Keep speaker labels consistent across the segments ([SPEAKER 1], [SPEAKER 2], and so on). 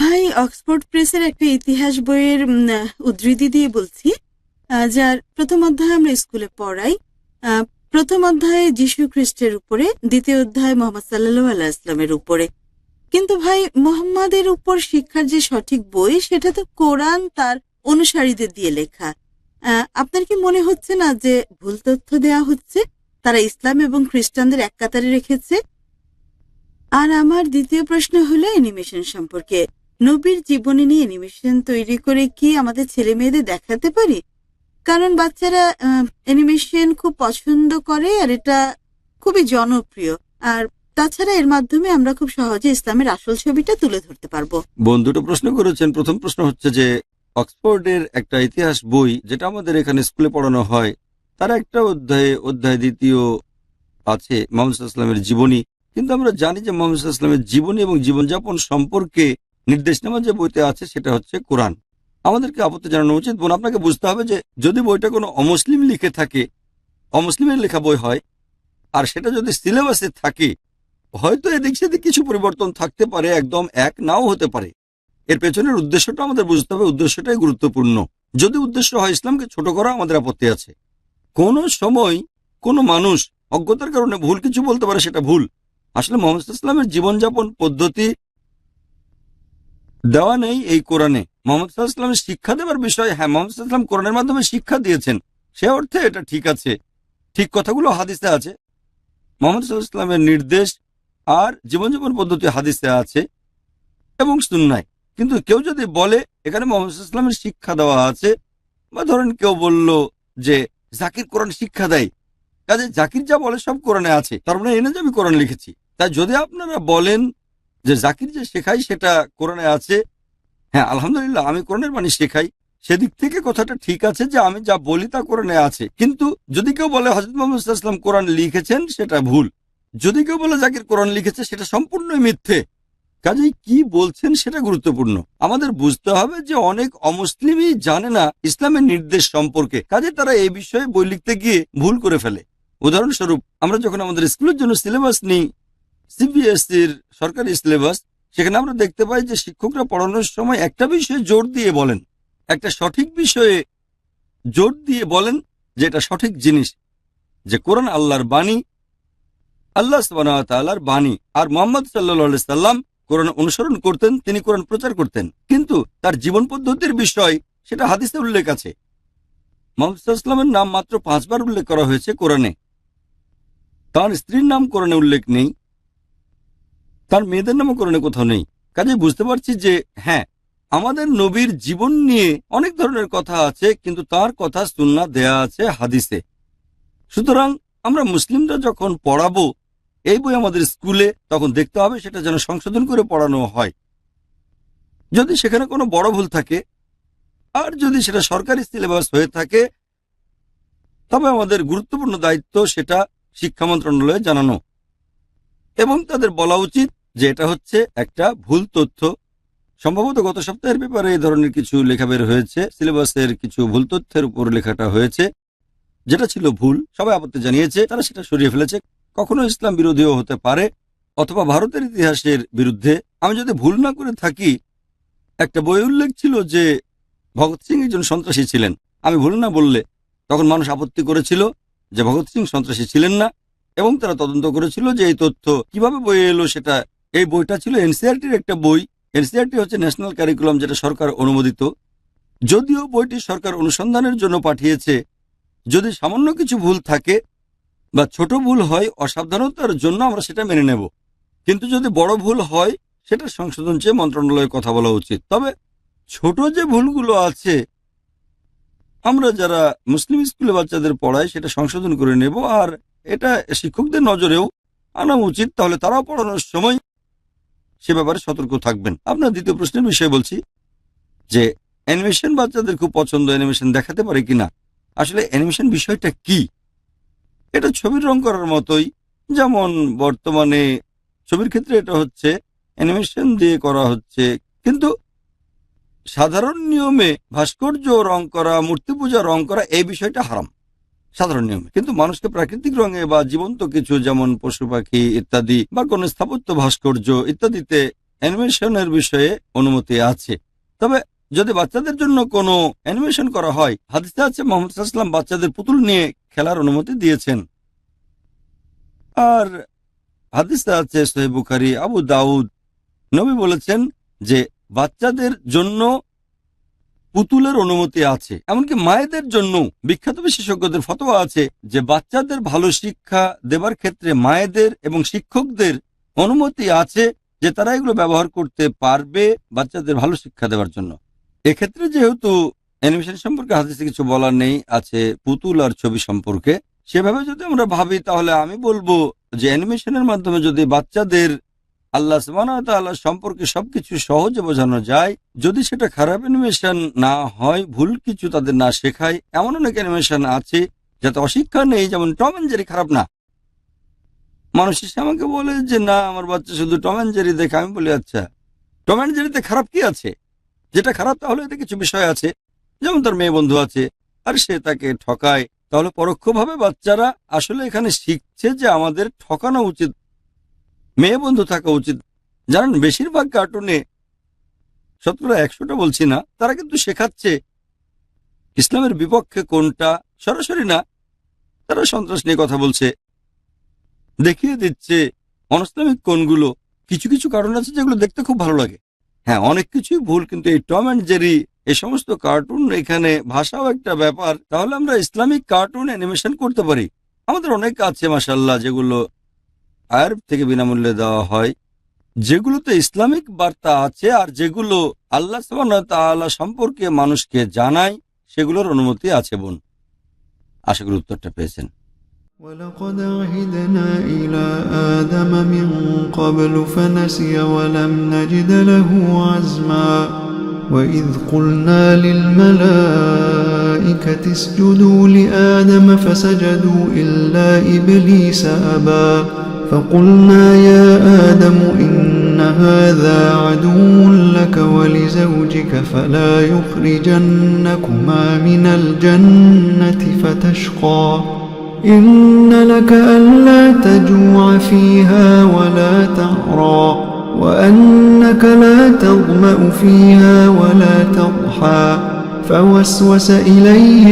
[SPEAKER 1] ভাই, অক্সফোর্ড প্রেসের একটা ইতিহাস বইয়ের উদ্ধৃতি দিয়ে বলছি, যার প্রথম অধ্যায় আমরা স্কুলে পড়াই। প্রথম অধ্যায়ে যীশু খ্রিস্টের উপরে, দ্বিতীয় অধ্যায় মোহাম্মদ সাল্লাল্লাহু আলাইহি ওয়াসাল্লামের উপরে। কিন্তু ভাই, মোহাম্মদের উপর শিক্ষার যে সঠিক বই, সেটা তো কোরআন তার অনুসারীদের দিয়ে লেখা। আপনার কি মনে হচ্ছে না যে ভুল তথ্য দেয়া হচ্ছে? তারা ইসলাম এবং খ্রিস্টানদের এক কাতারে রেখেছে। আর আমার দ্বিতীয় প্রশ্ন হলো অ্যানিমেশন সম্পর্কে। নবীর জীবনী নিয়ে অ্যানিমেশন তৈরি করে কি আমাদের ছেলে মেয়েদের দেখাতে পারি? কারণ বাচ্চারা অ্যানিমেশন খুব পছন্দ করে, আর এটা খুবই জনপ্রিয়। আর তাছাড়া এর মাধ্যমে আমরা খুব সহজে ইসলামের আসল ছবিটা তুলে ধরতে পারবো।
[SPEAKER 2] বন্ধুটা প্রশ্ন করেছেন। প্রথম প্রশ্ন হচ্ছে যে অক্সফোর্ডের একটা ইতিহাস বই, যেটা আমাদের এখানে স্কুলে পড়ানো হয়, তার একটা অধ্যায় দ্বিতীয় আছে মুহাম্মদ সাল্লাল্লাহু আলাইহি ওয়াসাল্লামের জীবনী। কিন্তু আমরা জানি যে মুহাম্মদ সাল্লাল্লাহু আলাইহি ওয়াসাল্লামের জীবনী এবং জীবনযাপন সম্পর্কে নির্দেশনামা যে বইতে আছে সেটা হচ্ছে কোরআন। আমাদেরকে আপত্তি জানানো উচিত। বোন, আপনাকে বুঝতে হবে যে যদি বইটা কোনো অমুসলিম লিখে থাকে, অমুসলিমের লেখা বই হয়, আর সেটা যদি সিলেবাসে থাকে, হয়তো এদিক সেদিক কিছু পরিবর্তন থাকতে পারে, একদম এক নাও হতে পারে। এর পেছনের উদ্দেশ্যটা আমাদের বুঝতে হবে, উদ্দেশ্যটাই গুরুত্বপূর্ণ। যদি উদ্দেশ্য হয় ইসলামকে ছোট করা, আমাদের আপত্তি আছে। কোন সময় কোনো মানুষ অজ্ঞতার কারণে ভুল কিছু বলতে পারে, সেটা ভুল। আসলে মুহাম্মদ সাল্লাল্লাহু আলাইহি ওয়াসাল্লামের জীবনযাপন পদ্ধতি দেওয়া নেই এই কোরআনে। মুহাম্মদ সাল্লাল্লাহু আলাইহি ওয়াসাল্লামের শিক্ষা দেওয়ার বিষয়, হ্যাঁ, মুহাম্মদ সাল্লাল্লাহু আলাইহি ওয়াসাল্লাম কোরআনের মাধ্যমে শিক্ষা দিয়েছেন, সে অর্থে এটা ঠিক আছে। ঠিক কথাগুলো হাদিসে আছে। মুহাম্মদ সাল্লাল্লাহু আলাইহি ওয়াসাল্লামের নির্দেশ আর জীবনযাপন পদ্ধতি হাদিসে আছে এবং সুন্নায়। কিন্তু কেউ যদি বলে এখানে মুহাম্মদ সাল্লাল্লাহু আলাইহি ওয়াসাল্লামের শিক্ষা দেওয়া আছে, বা ধরেন কেউ বলল যে জাকির কোরআন শিক্ষা দেয়, কাজে জাকির যা বলে সব কোরআনে আছে, তার মানে এনে যে আমি কোরআন লিখেছি। তাই যদি আপনারা বলেন যে জাকির যে শেখাই সেটা কোরআনে আছে, হ্যাঁ আলহামদুলিল্লাহ, আমি কোরআনের বাণী শেখাই, সেদিক থেকে কথাটা ঠিক আছে যে আমি যা বলি তা কোরআনে আছে। কিন্তু যদি কেউ বলে হযরত মুহাম্মদ সাল্লাল্লাহু আলাইহি ওয়াসাল্লাম কোরআন লিখেছেন, সেটা ভুল। যদি কেউ বলে জাকির কোরআন লিখেছে, সেটা সম্পূর্ণই মিথ্যে। কাজেই কি বলছেন সেটা গুরুত্বপূর্ণ। আমাদের বুঝতে হবে যে অনেক অমুসলিমই জানে না ইসলামের নির্দেশ সম্পর্কে, কাজে তারা এই বিষয়ে বই লিখতে গিয়ে ভুল করে ফেলে। উদাহরণস্বরূপ, আমরা যখন আমাদের স্কুলের জন্য সিলেবাস নিই, সিবিএসইর সরকারি সিলেবাস, সেখানে আমরা দেখতে পাই যে শিক্ষকরা পড়ানোর সময় একটা বিষয়ে জোর দিয়ে বলেন, একটা সঠিক বিষয়ে জোর দিয়ে বলেন যে এটা সঠিক জিনিস, যে কোরআন আল্লাহর বাণী, আল্লাহ সুবহানাহু ওয়া তাআলার বাণী। আর মুহাম্মদ সাল্লাল্লাহু আলাইহি সাল্লাম কোরআন অনুসরণ করতেন, তিনি কোরআন প্রচার করতেন। কিন্তু তার জীবন পদ্ধতির বিষয়, সেটা হাদিসে উল্লেখ আছে। মুহাম্মদ সাল্লাল্লাহু আলাইহি সাল্লামের নাম মাত্র 5 বার উল্লেখ করা হয়েছে কোরআনে। তার স্ত্রীর নাম কোরআনে উল্লেখ নেই, তার মেয়েদের নামও কোরআনে কোথাও নেই। কাজে বুঝতে পারছি যে হ্যাঁ, আমাদের নবীর জীবন নিয়ে অনেক ধরনের কথা আছে, কিন্তু তার কথা সুন্নাহ দেয়া আছে হাদিসে। সুতরাং আমরা মুসলিমরা যখন পড়াবো এই বই আমাদের স্কুলে, তখন দেখতে হবে সেটা যেন সংশোধন করে পড়ানো হয়। যদি সেখানে কোনো বড় ভুল থাকে, আর যদি সেটা সরকারি সিলেবাস হয়ে থাকে, তবে আমাদের গুরুত্বপূর্ণ দায়িত্ব সেটা শিক্ষা মন্ত্রণালয়ে জানানো এবং তাদের বলা উচিত যে এটা হচ্ছে একটা ভুল তথ্য। সম্ভবত গত সপ্তাহের ব্যাপারে এই ধরনের কিছু লেখা বের হয়েছে, সিলেবাসের কিছু ভুল তথ্যের উপর লেখাটা হয়েছে, যেটা ছিল ভুল। সবাই আপত্তি জানিয়েছে, তারা সেটা সরিয়ে ফেলেছে। কখনো ইসলাম বিরোধীও হতে পারে, অথবা ভারতের ইতিহাসের বিরুদ্ধে। আমি যদি ভুল না করে থাকি, একটা বই উল্লেখ ছিল যে ভগৎ সিং একজন সন্ত্রাসী ছিলেন। আমি ভুল না বললে তখন মানুষ আপত্তি করেছিল যে ভগৎ সিং সন্ত্রাসী ছিলেন না, এবং তারা তদন্ত করেছিল যে এই তথ্য কিভাবে বইয়ে এলো সেটা। এই বইটা ছিল এনসিইআরটির একটা বই। এনসিইআরটি হচ্ছে ন্যাশনাল কারিকুলাম, যেটা সরকার অনুমোদিত। যদিও বইটি সরকার অনুসন্ধানের জন্য পাঠিয়েছে, যদি সামান্য কিছু ভুল থাকে বা ছোট ভুল হয়, অসাবধানতার জন্য আমরা সেটা মেনে নেব। কিন্তু যদি বড় ভুল হয়, সেটা সংশোধন চেয়ে মন্ত্রণালয়ে কথা বলা উচিত। তবে ছোট যে ভুলগুলো আছে, আমরা যারা মুসলিম স্কুলে বাচ্চাদের পড়াই, সেটা সংশোধন করে নেব, আর এটা শিক্ষকদের নজরেও আনা উচিত। তাহলে তারাও পড়ানোর সময় সে ব্যাপারে সতর্ক থাকবেন। আপনার দ্বিতীয় প্রশ্নের বিষয়ে বলছি যে অ্যানিমেশন বাচ্চাদের খুব পছন্দ, অ্যানিমেশন দেখাতে পারে কিনা। আসলে অ্যানিমেশন বিষয়টা কি? এটা ছবির রং করার মতোই। যেমন বর্তমানে ছবির ক্ষেত্রে এটা হচ্ছে অ্যানিমেশন দিয়ে করা হচ্ছে, কিন্তু সাধারণ নিয়মে ভাস্কর্য রং করা, মূর্তি পূজা রং করা, এই বিষয়টা হারাম সাধারণ নিয়মে। কিন্তু মানুষকে প্রাকৃতিক রঙে বা জীবন্ত কিছু, যেমন পশু পাখি ইত্যাদি, বা কোনো স্থাপত্য ভাস্কর্য ইত্যাদিতে অ্যানিমেশনের বিষয়ে অনুমতি আছে। তবে যদি বাচ্চাদের জন্য কোনো অ্যানিমেশন করা হয়, হাদিসে আছে মুহাম্মদ সাল্লাল্লাহু আলাইহি ওয়াসাল্লাম বাচ্চাদের পুতুল নিয়ে খেলার অনুমতি দিয়েছেন। আর হাদিসে আছে সহিহ বুখারী, আবু দাউদ, নবী বলেছেন যে বাচ্চাদের জন্য পুতুলের অনুমতি আছে। এমনকি মায়েদের জন্য বিখ্যাত বিশেষজ্ঞদের ফতোয়া আছে যে বাচ্চাদের ভালো শিক্ষা দেবার ক্ষেত্রে মায়েদের এবং শিক্ষকদের অনুমতি আছে যে তারা এগুলো ব্যবহার করতে পারবে বাচ্চাদের ভালো শিক্ষা দেওয়ার জন্য। এক্ষেত্রে যেহেতু অ্যানিমেশন সম্পর্কে হাদিসে কিছু বলার নেই, আছে পুতুল আর ছবি সম্পর্কে, সেভাবে যদি আমরা ভাবি তাহলে আমি বলবো যে অ্যানিমেশনের মাধ্যমে যদি বাচ্চাদের আল্লাহ সুবহানাহু ওয়া তাআলা সম্পর্কে সবকিছু সহজে বোঝানো যায়, যদি সেটা খারাপ অ্যানিমেশন না হয়, ভুল কিছু তাদের না শেখায়, এমন অনেক অ্যানিমেশন আছে যাতে অশিক্ষা নেই, যেমন টম অ্যান্ড জেরি খারাপ না। মানুষ এসে আমাকে বলে যে না আমার বাচ্চা শুধু টম অ্যান্ড জেরি দেখে। আমি বলি আচ্ছা টম অ্যান্ড জেরিতে খারাপ কি আছে? যেটা খারাপ তাহলে এতে কিছু বিষয় আছে, যেমন তার মেয়ে বন্ধু আছে আর সে তাকে ঠকায়, তাহলে পরোক্ষভাবে বাচ্চারা আসলে এখানে শিখছে যে আমাদের ঠকানো উচিত, মেয়ে বন্ধু থাকা উচিত। জানেন বেশিরভাগ কার্টুনে, শতকরা 100টা বলছি না, তারা কিন্তু শেখাচ্ছে ইসলামের বিপক্ষে কোনটা, সরাসরি না, তারা সন্ত্রাস নিয়ে কথা বলছে, দেখিয়ে দিচ্ছে অনইসলামিক কোনগুলো। কিছু কিছু কারণ আছে যেগুলো দেখতে খুব ভালো লাগে। হ্যাঁ, অনেক কিছুই ভুল, কিন্তু এই টম অ্যান্ড জেরি এই সমস্ত কার্টুন, এখানে ভাষাও একটা ব্যাপার। তাহলে আমরা ইসলামিক কার্টুন অ্যানিমেশন করতে পারি। আমাদের অনেক আছে মাশাআল্লাহ যেগুলো আরব থেকে বিনামূল্যে দেওয়া হয়, যেগুলোতে ইসলামিক বার্তা আছে আর যেগুলো আল্লাহ সুবহানাহু ওয়া তাআলা সম্পর্কে মানুষকে জানায়, সেগুলোর অনুমতি আছে বোন। আশা করি উত্তরটা পেয়েছেন।
[SPEAKER 3] ولقد عهدنا إلى آدم من قبل فنسي ولم نجد له عزما وإذ قلنا للملائكة اسجدوا لآدم فسجدوا إلا إبليس أبى فقلنا يا آدم إن هذا عدو لك ولزوجك فلا يخرجنكما من الجنة فتشقى إن لك ألا تجوع فيها ولا تعرى وأنك لا تظمأ فيها ولا تضحى فوسوس إليه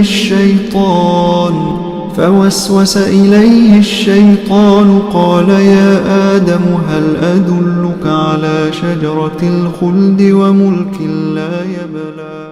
[SPEAKER 3] الشيطان قال يا آدم هل أدلك على شجرة الخلد وملك لا يبلى